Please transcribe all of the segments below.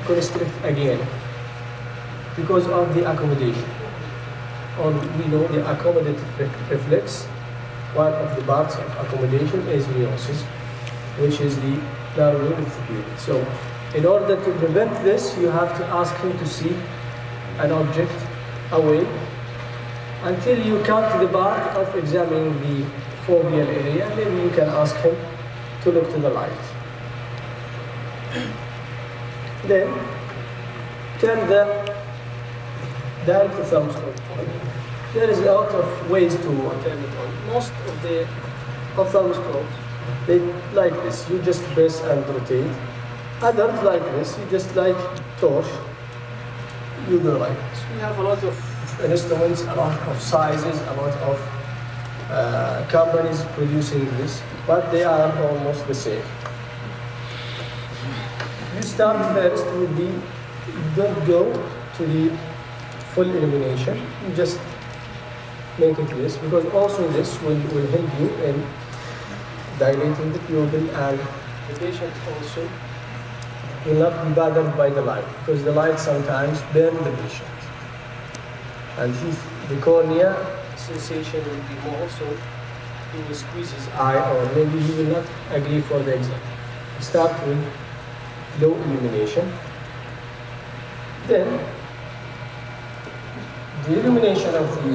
constrict again because of the accommodation. We know the accommodative reflex, one of the parts of accommodation is meiosis, which is the narrowing of the pupil. So in order to prevent this, you have to ask him to see an object away until you come to the part of examining the foveal area. Maybe you can ask him to look to the light. Then turn the direct thermoscope on. There is a lot of ways to turn it on. Most of the ophthalmoscopes, they like this. You just press and rotate. Others like this. You just like torch. You go like this. We have a lot of instruments, a lot of sizes, a lot of companies producing this, but they are almost the same. You start first with the, don't go to the full illumination, you just make it this, because also this will help you in dilating the pupil, and the patient also will not be bothered by the light, because the light sometimes burns the patient. And the cornea sensation will be more, so he will squeeze his eye, or maybe he will not agree for the exam. Start with low illumination. Then the illumination of the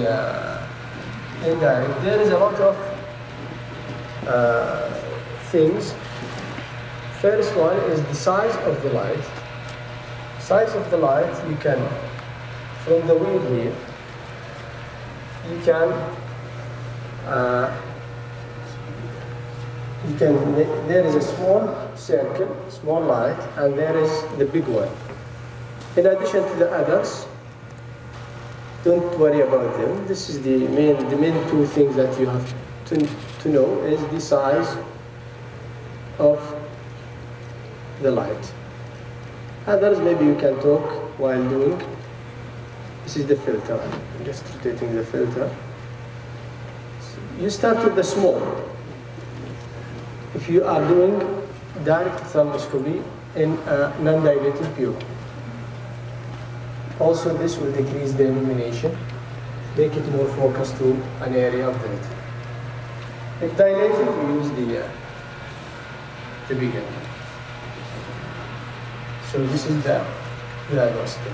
indirect, there is a lot of things. First one is the size of the light. Size of the light, you can, from the wheel here, you can there is a small circle, small light, and there is the big one. In addition to the others, don't worry about them. This is the main two things that you have to know is the size of the light. Others, maybe you can talk while doing. This is the filter. I'm just rotating the filter. You start with the small. If you are doing direct thermoscopy in a non-dilated pupil. Also, this will decrease the illumination, make it more focused to an area of the retina. If dilated, we use the bigger. So this is the diagnostic.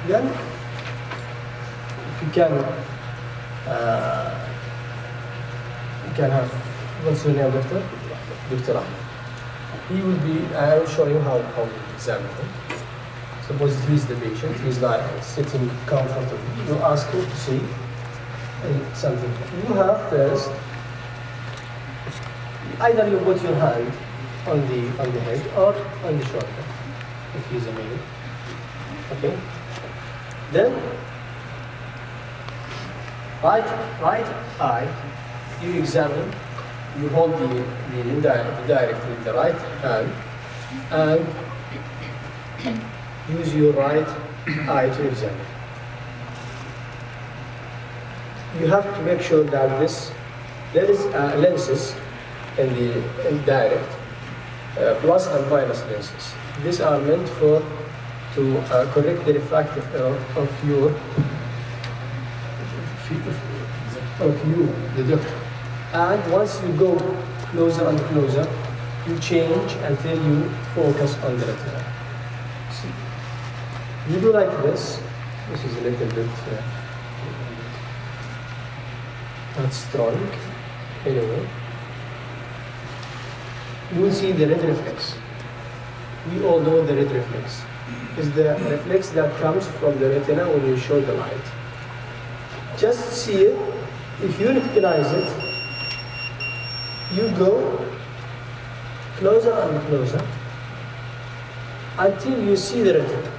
Then, if you can have, what's your name, doctor? Dr. Ahmed. He will be, I will show you how we examine him. Suppose he is the patient, he is like sitting comfortably. You ask him to see something. You have first, either you put your hand on the head or on the shoulder, if he is a male. Okay? Then, right eye, you examine, you hold the indirect with the right hand and use your right eye to examine. You have to make sure that there is lenses in the indirect, plus and minus lenses. These are meant to correct the refractive error of you, the doctor. And once you go closer and closer, you change until you focus on the retina. See? You do like this. This is a little bit not strong. Anyway, you will see the red reflex. We all know the red reflex. It's the reflex that comes from the retina when you show the light. Just see it. If you recognize it, you go closer and closer until you see the retina.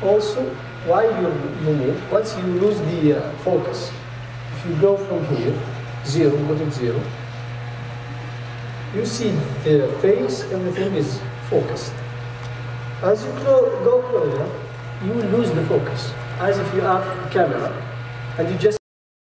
Also, while you move, once you lose the focus, if you go from here, zero, put it zero, you see the face, everything is focused. As you go closer, you will lose the focus, as if you have a camera and you just